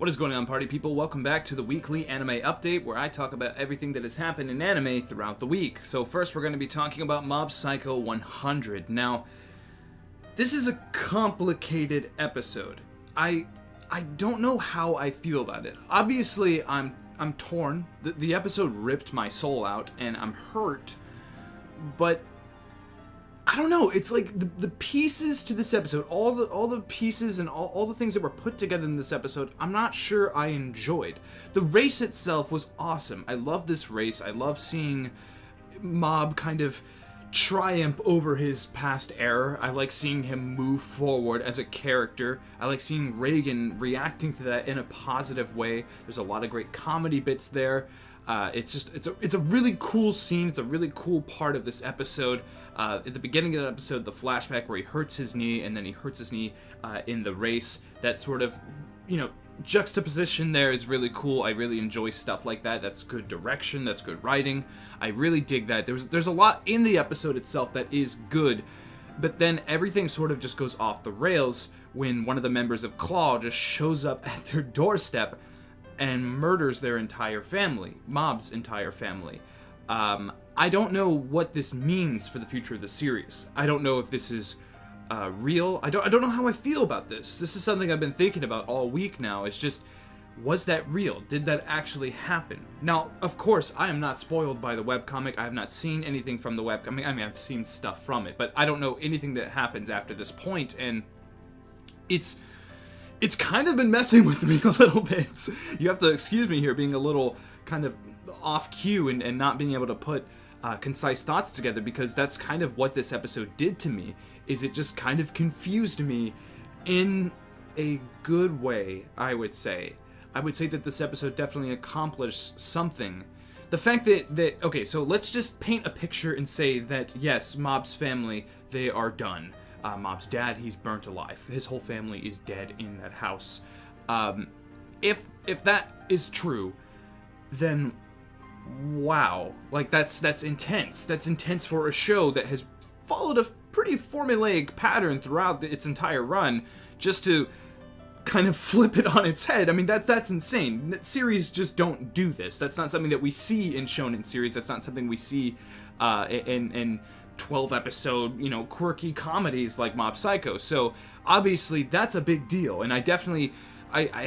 What is going on, party people? Welcome back to the weekly anime update, where I talk about everything that has happened in anime throughout the week. So first we're going to be talking about Mob Psycho 100. Now, this is a complicated episode. I don't know how I feel about it. Obviously, I'm torn. The episode ripped my soul out, and I'm hurt. But I don't know. It's like the pieces to this episode, all the pieces and all the things that were put together in this episode, I'm not sure I enjoyed. The race itself was awesome. I love this race. I love seeing Mob kind of triumph over his past error. I like seeing him move forward as a character. I like seeing Reagan reacting to that in a positive way. There's a lot of great comedy bits there. It's a really cool scene. It's a really cool part of this episode. At the beginning of the episode, the flashback where he hurts his knee and then he hurts his knee in the race. That sort of, juxtaposition there is really cool. I really enjoy stuff like that. That's good direction. That's good writing. I really dig that. There's a lot in the episode itself that is good, but then everything sort of just goes off the rails when one of the members of Claw just shows up at their doorstep and murders their entire family, Mob's entire family. I don't know what this means for the future of the series. I don't know if this is real. I don't know how I feel about this. This is something I've been thinking about all week now. It's just, was that real? Did that actually happen? Now, of course, I am not spoiled by the webcomic. I have not seen anything from the webcomic. I mean, I've seen stuff from it, but I don't know anything that happens after this point, and it's kind of been messing with me a little bit. You have to excuse me here being a little kind of off cue and not being able to put concise thoughts together, because that's kind of what this episode did to me, is it just kind of confused me in a good way, I would say. I would say that this episode definitely accomplished something. The fact that okay, so let's just paint a picture and say that, yes, Mob's family, they are done. Mob's dad, he's burnt alive. His whole family is dead in that house. If that is true, then wow, like that's intense. That's intense for a show that has followed a pretty formulaic pattern throughout its entire run, just to kind of flip it on its head. I mean, that's insane. Series just don't do this. That's not something that we see in shonen series. That's not something we see in 12 episode, quirky comedies like Mob Psycho. So obviously that's a big deal, and I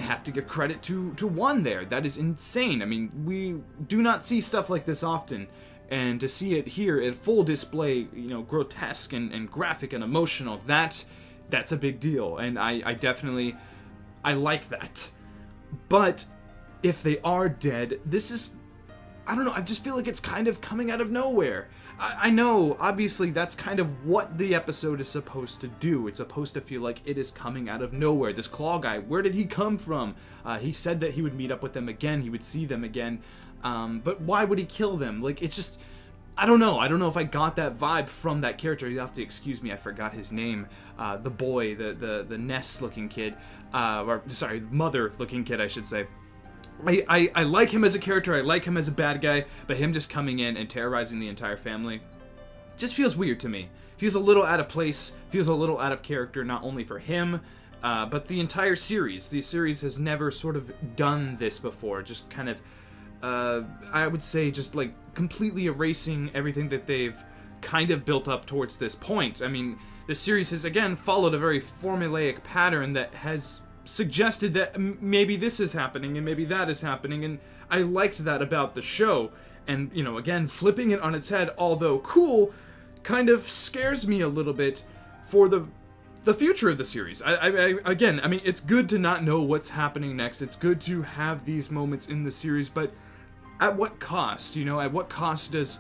have to give credit to one there. That is insane. I mean, we do not see stuff like this often, and to see it here at full display, grotesque and graphic and emotional, that's a big deal, and I definitely like that. But if they are dead, this is, I don't know, I just feel like it's kind of coming out of nowhere. I know, obviously, that's kind of what the episode is supposed to do. It's supposed to feel like it is coming out of nowhere. This Claw guy, where did he come from? He said that he would meet up with them again, he would see them again, but why would he kill them? Like, it's just, I don't know if I got that vibe from that character. You have to excuse me, I forgot his name. The boy, the Ness-looking kid, mother-looking kid, I should say. I like him as a character, I like him as a bad guy, but him just coming in and terrorizing the entire family just feels weird to me. Feels a little out of place, feels a little out of character, not only for him, but the entire series. The series has never sort of done this before, just kind of, I would say, just like completely erasing everything that they've kind of built up towards this point. I mean, the series has, again, followed a very formulaic pattern that has suggested that maybe this is happening and maybe that is happening, and I liked that about the show. And, again, flipping it on its head, although cool, kind of scares me a little bit for the future of the series. Again, it's good to not know what's happening next. It's good to have these moments in the series, but at what cost? At what cost does,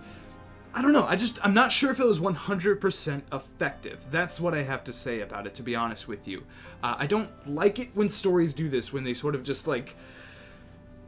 I don't know, I'm not sure if it was 100% effective. That's what I have to say about it, to be honest with you. I don't like it when stories do this, when they sort of just like,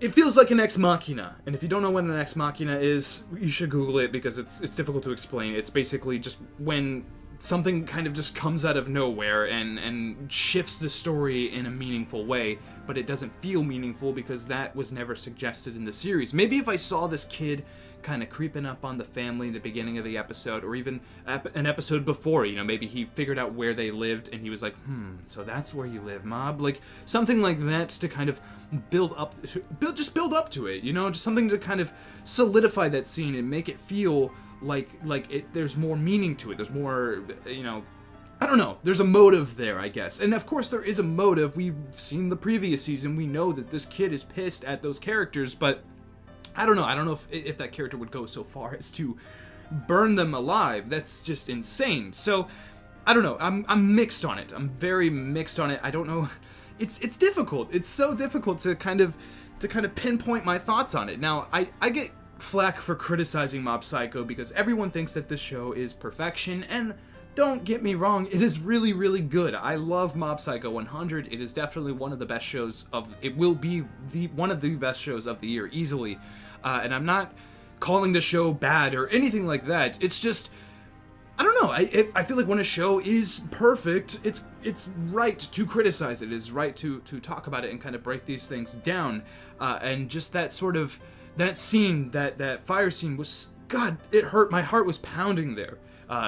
it feels like an ex machina. And if you don't know what an ex machina is, you should Google it, because it's difficult to explain. It's basically just when something kind of just comes out of nowhere and shifts the story in a meaningful way, but it doesn't feel meaningful because that was never suggested in the series. Maybe if I saw this kid kind of creeping up on the family in the beginning of the episode, or even an episode before, maybe he figured out where they lived and he was like, so that's where you live, Mob, like something like that to kind of build up to it, just something to kind of solidify that scene and make it feel like there's more meaning to it. There's more, I don't know. There's a motive there, I guess. And of course there is a motive. We've seen the previous season. We know that this kid is pissed at those characters, but I don't know. I don't know if that character would go so far as to burn them alive. That's just insane. So, I don't know. I'm mixed on it. I'm very mixed on it. I don't know. It's difficult. It's so difficult to kind of pinpoint my thoughts on it. Now, I get flack for criticizing Mob Psycho because everyone thinks that this show is perfection, and don't get me wrong, it is really, really good. I love Mob Psycho 100. It is definitely one of the best shows it will be one of the best shows of the year, easily. And I'm not calling the show bad or anything like that. It's just, I don't know. I feel like when a show is perfect, it's right to criticize it. It's right to talk about it and kind of break these things down. And just that sort of, that scene, that fire scene was, God, it hurt. My heart was pounding there.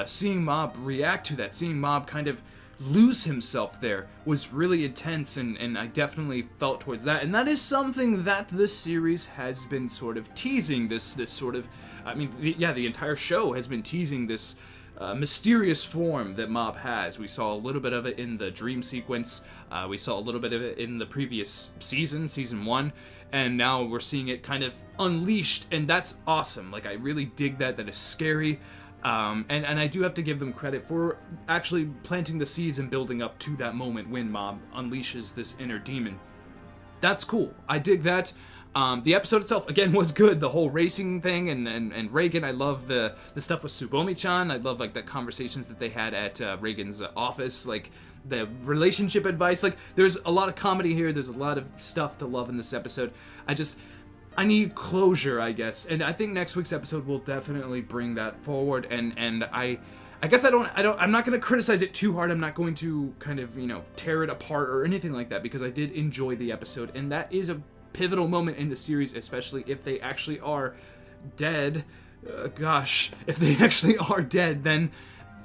Seeing Mob react to that, seeing Mob kind of lose himself there was really intense, and I definitely felt towards that. And that is something that this series has been sort of teasing, this sort of, the entire show has been teasing this mysterious form that Mob has. We saw a little bit of it in the dream sequence, we saw a little bit of it in the previous season 1, and now we're seeing it kind of unleashed, and that's awesome. Like, I really dig that is scary. And I do have to give them credit for actually planting the seeds and building up to that moment when Mob unleashes this inner demon. That's cool. I dig that. The episode itself, again, was good. The whole racing thing and Reagan. I love the stuff with Tsubomi-chan. I love, like, the conversations that they had at Reagan's office. Like, the relationship advice. Like, there's a lot of comedy here. There's a lot of stuff to love in this episode. I need closure, I guess, and I think next week's episode will definitely bring that forward. And I guess I'm not going to criticize it too hard. I'm not going to kind of tear it apart or anything like that, because I did enjoy the episode, and that is a pivotal moment in the series, especially if they actually are dead. If they actually are dead, then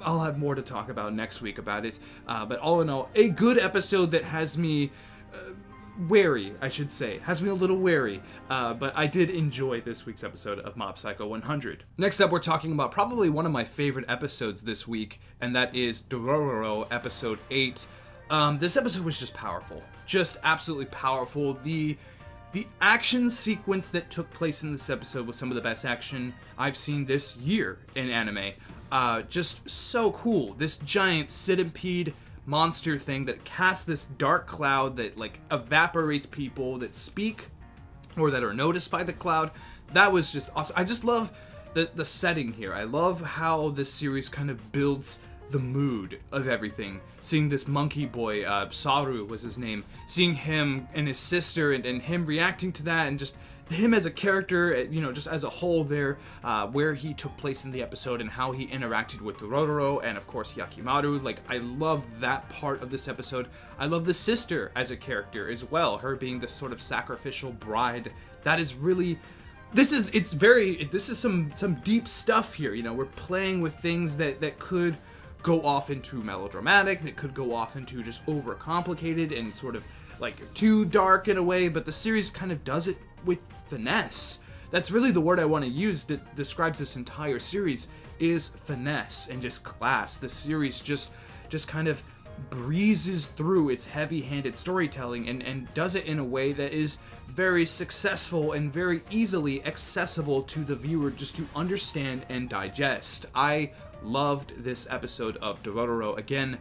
I'll have more to talk about next week about it. But all in all, a good episode that has me wary, I should say. Has me a little wary, but I did enjoy this week's episode of Mob Psycho 100. Next up, we're talking about probably one of my favorite episodes this week, and that is Dororo episode 8. This episode was just powerful. Just absolutely powerful. The action sequence that took place in this episode was some of the best action I've seen this year in anime. Just so cool. This giant centipede monster thing that casts this dark cloud that, like, evaporates people that speak or that are noticed by the cloud. That was just awesome. I just love the setting here. I love how this series kind of builds the mood of everything. Seeing this monkey boy, Saru was his name, seeing him and his sister and him reacting to that, and just him as a character, just as a whole there, where he took place in the episode and how he interacted with Dororo and, of course, Yakimaru. Like, I love that part of this episode. I love the sister as a character as well, her being this sort of sacrificial bride. That is really... This is some deep stuff here, we're playing with things that could go off into melodramatic, that could go off into just overcomplicated and sort of, like, too dark in a way, but the series kind of does it with finesse. That's really the word I want to use that describes this entire series, is finesse and just class. The series just kind of breezes through its heavy-handed storytelling and does it in a way that is very successful and very easily accessible to the viewer just to understand and digest. I loved this episode of Dororo. Again,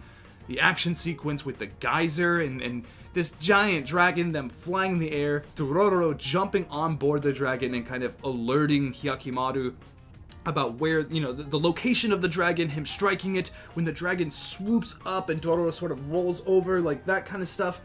the action sequence with the geyser and this giant dragon, them flying in the air, Dororo jumping on board the dragon and kind of alerting Hyakimaru about where, the location of the dragon, him striking it, when the dragon swoops up and Dororo sort of rolls over, like, that kind of stuff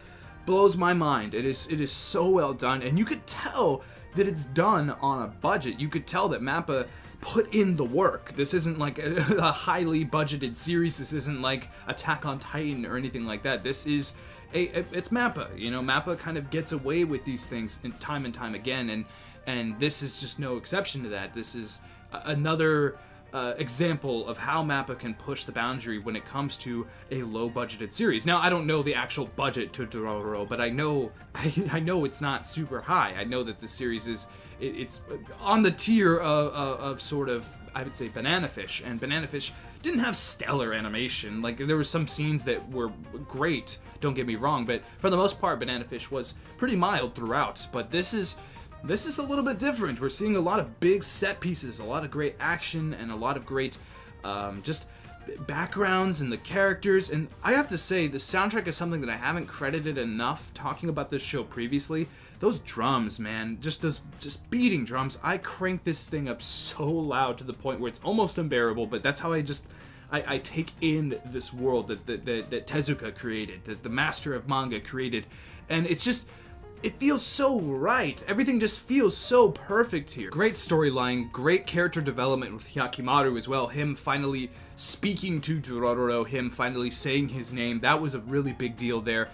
blows my mind. It is so well done, and you could tell that it's done on a budget. You could tell that MAPPA put in the work. This isn't like a highly budgeted series. This isn't like Attack on Titan or anything like that. This is it's Mappa. You know, Mappa kind of gets away with these things and time again, and this is just no exception to that. This is another example of how Mappa can push the boundary when it comes to a low-budgeted series. Now, I don't know the actual budget to Dororo, but I know it's not super high. I know that the series it's on the tier of sort of, I would say, Banana Fish, and Banana Fish didn't have stellar animation. Like, there were some scenes that were great, don't get me wrong, but for the most part, Banana Fish was pretty mild throughout. But this is a little bit different. We're seeing a lot of big set pieces, a lot of great action, and a lot of great just backgrounds and the characters. And I have to say, the soundtrack is something that I haven't credited enough talking about this show previously. Those drums, man, just beating drums. I crank this thing up so loud to the point where it's almost unbearable, but that's how I take in this world that Tezuka created, that the master of manga created. And it's just, it feels so right. Everything just feels so perfect here. Great storyline, great character development with Hyakimaru as well. Him finally speaking to Dororo, him finally saying his name. That was a really big deal there.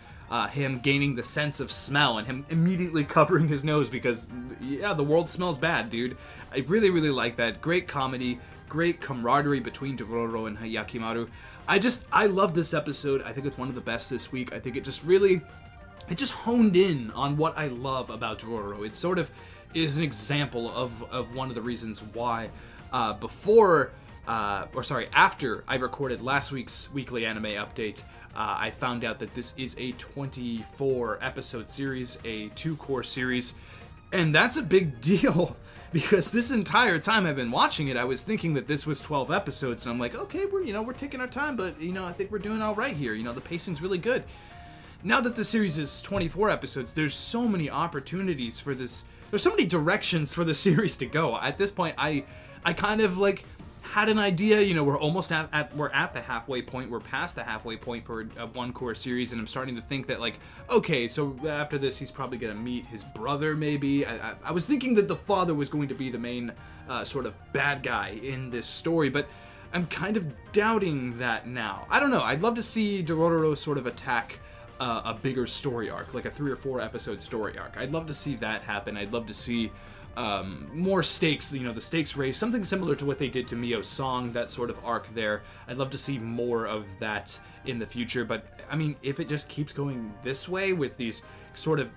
Him gaining the sense of smell and him immediately covering his nose because, yeah, the world smells bad, dude. I really, really like that. Great comedy, great camaraderie between Dororo and Hyakimaru. I love this episode. I think it's one of the best this week. I think it just honed in on what I love about Dororo. It sort of is an example of one of the reasons why after I recorded last week's weekly anime update, I found out that this is a 24 episode series, a 2-core series, and that's a big deal because this entire time I've been watching it, I was thinking that this was 12 episodes, and I'm like, okay, we're taking our time, but I think we're doing all right here. The pacing's really good. Now that the series is 24 episodes, there's so many opportunities for this. There's so many directions for the series to go. At this point, I kind of like had an idea. We're almost we're at the halfway point. We're past the halfway point for a 1-core series, and I'm starting to think that, like, okay, so after this, he's probably gonna meet his brother. Maybe I was thinking that the father was going to be the main sort of bad guy in this story, but I'm kind of doubting that now. I don't know. I'd love to see Dororo sort of attack a bigger story arc, like a 3 or 4 episode story arc. I'd love to see that happen. I'd love to see more stakes, the stakes raised, something similar to what they did to Mio's Song, that sort of arc there. I'd love to see more of that in the future, but I mean, if it just keeps going this way with these sort of,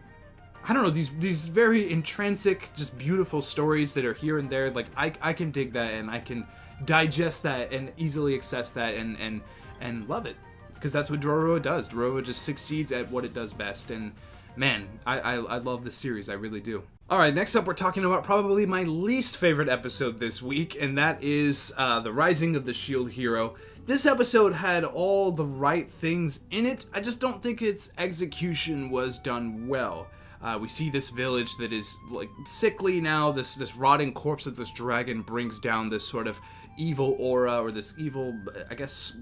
I don't know, these very intrinsic, just beautiful stories that are here and there, like I can dig that and I can digest that and easily access that and love it. Because that's what Dororo does. Dororo just succeeds at what it does best. And man, I love this series. I really do. Alright, next up we're talking about probably my least favorite episode this week. And that is The Rising of the Shield Hero. This episode had all the right things in it. I just don't think its execution was done well. We see this village that is like sickly now. This rotting corpse of this dragon brings down this sort of evil aura, or this evil, I guess,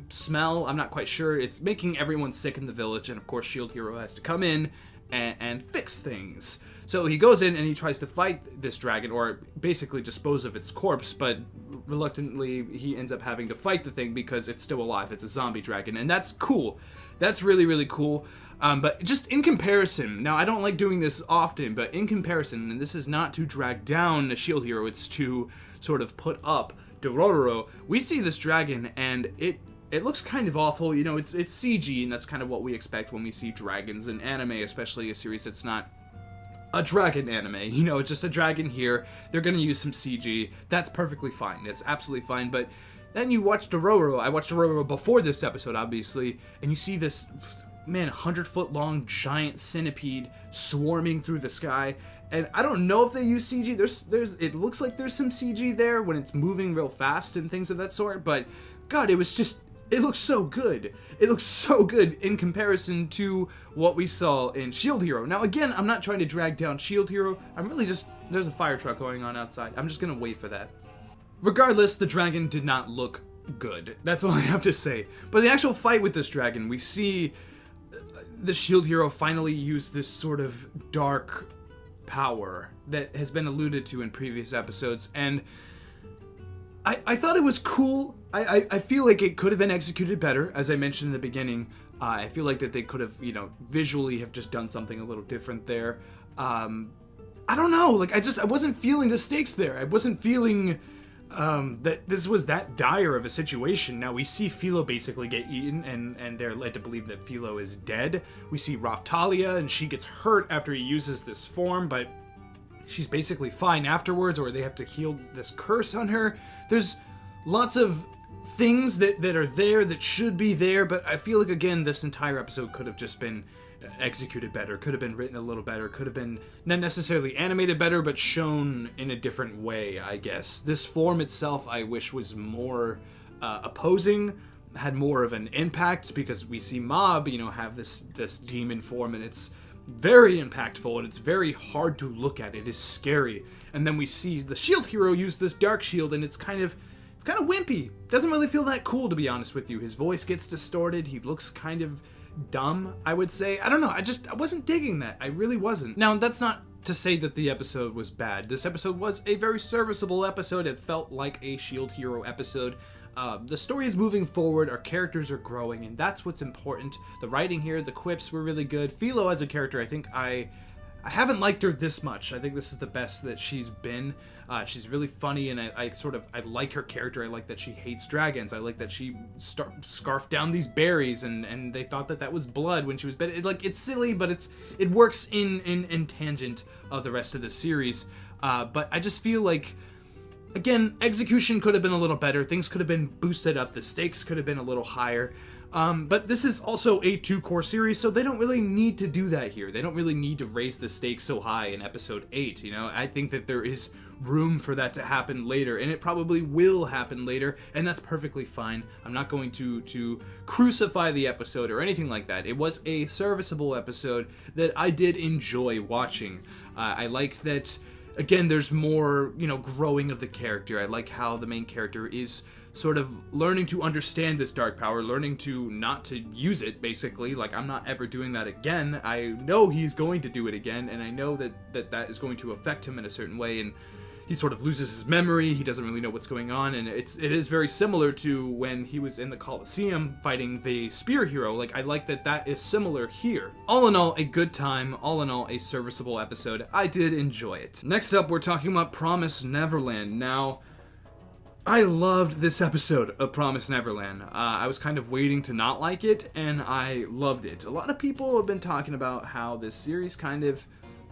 smell. I'm not quite sure. It's making everyone sick in the village, and of course Shield Hero has to come in and fix things. So he goes in and he tries to fight this dragon, or basically dispose of its corpse, but reluctantly he ends up having to fight the thing because it's still alive. It's a zombie dragon, and that's cool. That's really, really cool. But just in comparison, now I don't like doing this often, but in comparison, and this is not to drag down the Shield Hero, it's to sort of put up Dororo, we see this dragon and it looks kind of awful. It's CG, and that's kind of what we expect when we see dragons in anime, especially a series that's not a dragon anime. It's just a dragon here. They're gonna use some CG. That's perfectly fine. It's absolutely fine. But then you watch Dororo. I watched Dororo before this episode, obviously, and you see this, man, 100-foot long giant centipede swarming through the sky. And I don't know if they use CG. It looks like there's some CG there when it's moving real fast and things of that sort. But God, it looks so good. It looks so good in comparison to what we saw in Shield Hero. Now, again, I'm not trying to drag down Shield Hero. I'm really just, there's a fire truck going on outside. I'm just gonna wait for that. Regardless, the dragon did not look good. That's all I have to say. But the actual fight with this dragon, we see the Shield Hero finally use this sort of dark power that has been alluded to in previous episodes, and I thought it was cool. I feel like it could have been executed better, as I mentioned in the beginning. I feel like that they could have, visually have just done something a little different there. I don't know, like, I wasn't feeling the stakes there. I wasn't feeling that this was that dire of a situation. Now, we see Philo basically get eaten, and they're led to believe that Philo is dead. We see Raphtalia, and she gets hurt after he uses this form, but she's basically fine afterwards, or they have to heal this curse on her. There's lots of things that are there that should be there, but I feel like, again, this entire episode could have just been executed better, could have been written a little better, could have been not necessarily animated better, but shown in a different way, I guess. This form itself, I wish, was more opposing, had more of an impact, because we see Mob, have this demon form, and it's very impactful, and it's very hard to look at. It is scary. And then we see the shield hero use this dark shield, and it's kind of wimpy. Doesn't really feel that cool, to be honest with you. His voice gets distorted. He looks kind of dumb, I would say. I don't know. I wasn't digging that. I really wasn't. Now, that's not to say that the episode was bad. This episode was a very serviceable episode. It felt like a shield hero episode. The story is moving forward, our characters are growing, and that's what's important. The writing here, the quips were really good. Philo as a character, I think I haven't liked her this much. I think this is the best that she's been. She's really funny, and I like her character. I like that she hates dragons. I like that she scarfed down these berries, and they thought that was blood when she was bit. It's silly, but it works in tangent of the rest of the series. But I just feel like, again, execution could have been a little better. Things could have been boosted up. The stakes could have been a little higher. But this is also a 2-core series, so they don't really need to do that here. They don't really need to raise the stakes so high in episode 8, I think that there is room for that to happen later, and it probably will happen later, and that's perfectly fine. I'm not going to crucify the episode or anything like that. It was a serviceable episode that I did enjoy watching. I like that, again, there's more, growing of the character. I like how the main character is sort of learning to understand this dark power, learning to not to use it, basically. Like, I'm not ever doing that again. I know he's going to do it again, and I know that is going to affect him in a certain way, and he sort of loses his memory. He doesn't really know what's going on, and it is very similar to when he was in the Colosseum fighting the spear hero. Like, I like that is similar here. All in all, a good time. All in all, a serviceable episode. I did enjoy it. Next up, we're talking about Promise Neverland. Now, I loved this episode of Promise Neverland. I was kind of waiting to not like it, and I loved it. A lot of people have been talking about how this series kind of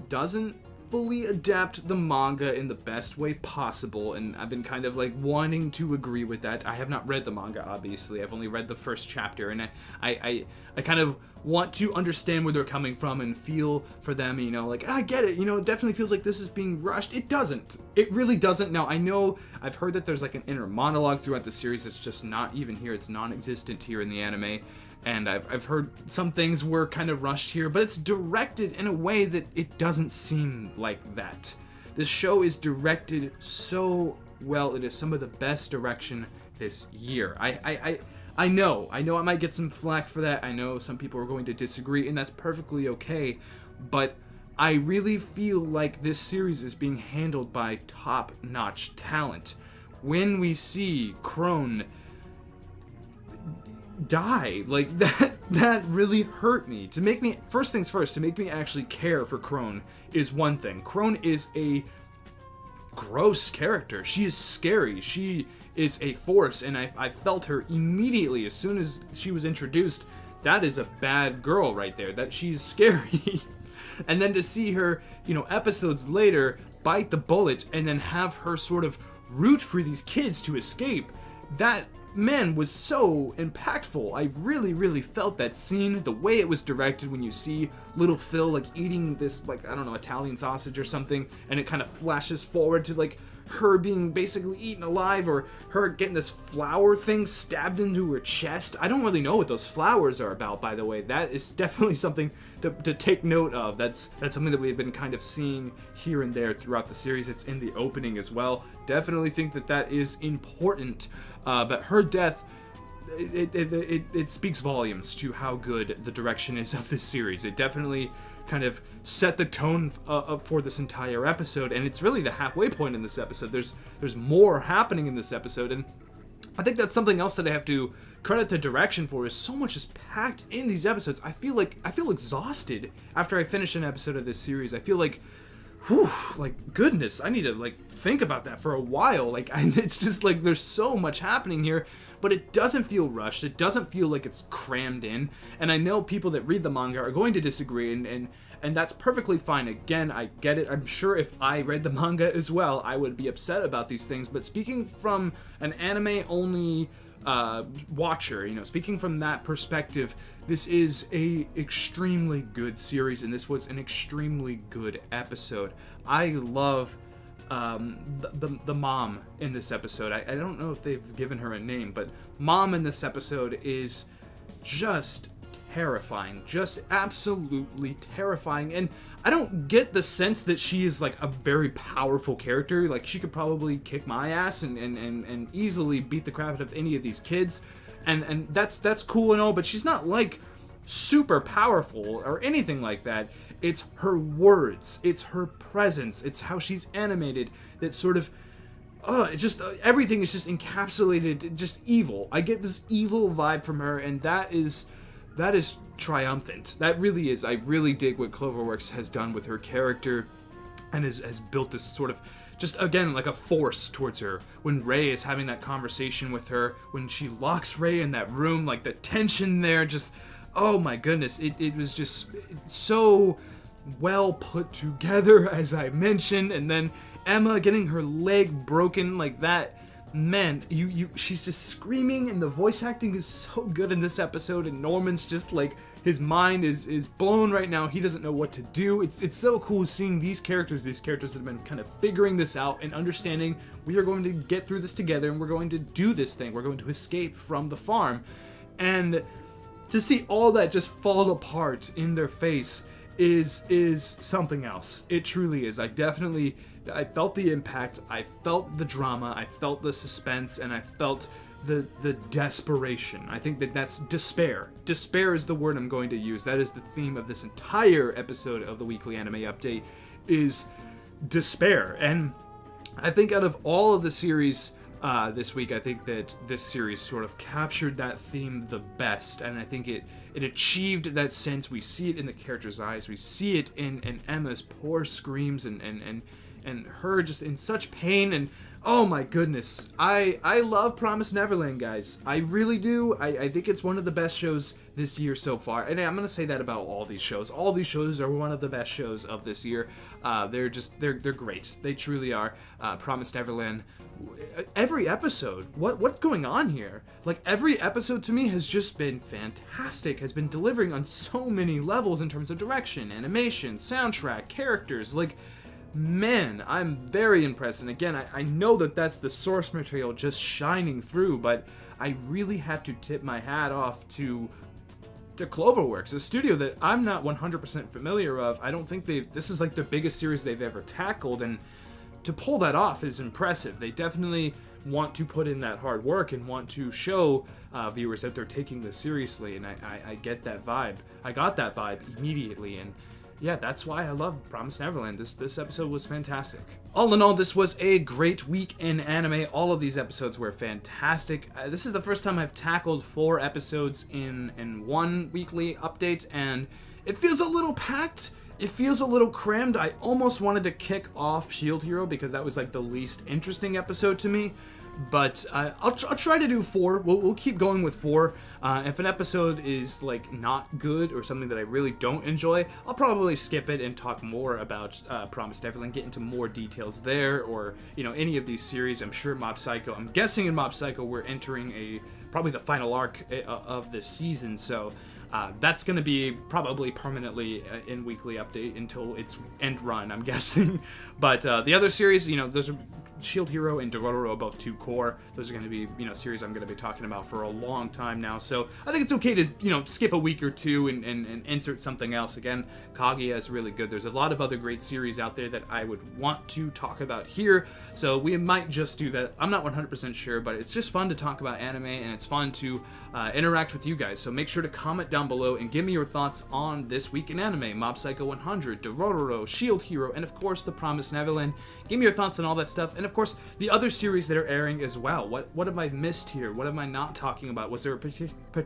doesn't fully adapt the manga in the best way possible, and I've been kind of wanting to agree with that. I have not read the manga, obviously. I've only read the first chapter, and I kind of want to understand where they're coming from and feel for them, I get it, it definitely feels like this is being rushed. It doesn't. It really doesn't. Now, I know I've heard that there's an inner monologue throughout the series that's just not even here. It's non-existent here in the anime. And I've heard some things were kind of rushed here, but it's directed in a way that it doesn't seem like that. This show is directed so well. It is some of the best direction this year. I know I might get some flack for that. I know some people are going to disagree, and that's perfectly okay. But I really feel like this series is being handled by top-notch talent. When we see Crone die, that really hurt me. To make me, first things first, to make me actually care for Crone is one thing. Crone is a gross character. She is scary. She is a force, and I felt her immediately as soon as she was introduced. That is a bad girl right there. That she's scary. And then to see her, episodes later, bite the bullet and then have her sort of root for these kids to escape, that, man, was so impactful. I really, really felt that scene, the way it was directed when you see little Phil, eating this, I don't know, Italian sausage or something, and it kind of flashes forward to, her being basically eaten alive, or her getting this flower thing stabbed into her chest. I don't really know what those flowers are about, by the way. That is definitely something to take note of. That's something that we've been kind of seeing here and there throughout the series. It's in the opening as well. Definitely think that is important. But her death it speaks volumes to how good the direction is of this series. It definitely kind of set the tone for this entire episode, and it's really the halfway point in this episode. There's more happening in this episode, and I think that's something else that I have to credit the direction for, is so much is packed in these episodes. I feel exhausted after I finish an episode of this series. I feel like, whew, like, goodness, I need to, like, think about that for a while. Like, it's just, like, there's so much happening here, but it doesn't feel rushed. It doesn't feel like it's crammed in, and I know people that read the manga are going to disagree, and that's perfectly fine. Again, I get it. I'm sure if I read the manga as well, I would be upset about these things, but speaking from an anime-only watcher, speaking from that perspective, this is a extremely good series, and this was an extremely good episode. I love the mom in this episode. I don't know if they've given her a name, but mom in this episode is just terrifying, just absolutely terrifying. And I don't get the sense that she is like a very powerful character. Like, she could probably kick my ass and easily beat the crap out of any of these kids, and that's cool and all, but she's not like super powerful or anything like that. It's her words, it's her presence, it's how she's animated that sort of it's just everything is just encapsulated, just evil. I get this evil vibe from her, and that is triumphant. That really is. I really dig what Cloverworks has done with her character, and has built this sort of, just again, like a force towards her. When Rei is having that conversation with her, when she locks Rei in that room, like the tension there, just, oh my goodness, it was just so well put together, as I mentioned. And then Emma getting her leg broken like that. Man, she's just screaming, and the voice acting is so good in this episode, and Norman's just like, his mind is blown right now. He doesn't know what to do. It's so cool seeing these characters that have been kind of figuring this out and understanding, we are going to get through this together, and we're going to do this thing. We're going to escape from the farm. And to see all that just fall apart in their face is something else. It truly is. I felt the impact, I felt the drama, I felt the suspense, and I felt the desperation. I think that's despair. Despair is the word I'm going to use. That is the theme of this entire episode of the Weekly Anime Update, is despair. And I think out of all of the series this week, I think that this series sort of captured that theme the best, and I think it achieved that sense. We see it in the characters' eyes, we see it in Emma's poor screams, and her just in such pain, and oh my goodness, I love Promised Neverland, guys. I really do. I think it's one of the best shows this year so far, and I'm gonna say that about all these shows. All these shows are one of the best shows of this year. They're great. They truly are. Promised Neverland. Every episode, what's going on here? Like, every episode to me has just been fantastic, has been delivering on so many levels in terms of direction, animation, soundtrack, characters. Like, man, I'm very impressed. And again, I know that that's the source material just shining through, but I really have to tip my hat off to Cloverworks, a studio that I'm not 100% familiar of. I don't think this is like the biggest series they've ever tackled, and to pull that off is impressive. They definitely want to put in that hard work and want to show viewers that they're taking this seriously, and I get that vibe. I got that vibe immediately, and yeah, that's why I love Promised Neverland. This episode was fantastic. All in all, this was a great week in anime. All of these episodes were fantastic. This is the first time I've tackled 4 episodes in one weekly update, and it feels a little packed. It feels a little crammed. I almost wanted to kick off Shield Hero because that was like the least interesting episode to me. But I'll try to do 4. We'll keep going with 4. If an episode is like not good or something that I really don't enjoy, I'll probably skip it and talk more about Promised Neverland, get into more details there, or any of these series. I'm sure Mob Psycho. I'm guessing in Mob Psycho we're entering probably the final arc of this season, so That's going to be probably permanently in weekly update until its end run, I'm guessing. But the other series, those are Shield Hero and Dororo, both 2 core. Those are going to be, series I'm going to be talking about for a long time now. So I think it's okay to, skip a week or two and insert something else. Again, Kaguya is really good. There's a lot of other great series out there that I would want to talk about here. So we might just do that. I'm not 100% sure, but it's just fun to talk about anime, and it's fun to interact with you guys. So make sure to comment down below and give me your thoughts on This Week in Anime, Mob Psycho 100, Dororo, Shield Hero, and of course The Promised Neverland. Give me your thoughts on all that stuff, and of course the other series that are airing as well. What have I missed here? What am I not talking about? Was there a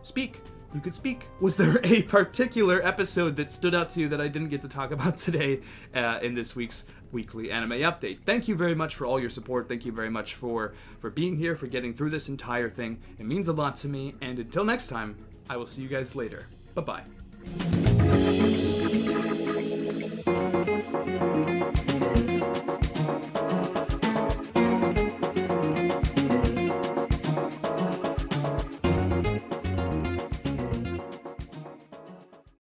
speak? You could speak. Was there a particular episode that stood out to you that I didn't get to talk about today in this week's weekly anime update? Thank you very much for all your support. Thank you very much for being here, for getting through this entire thing. It means a lot to me, and until next time, I will see you guys later. Bye-bye.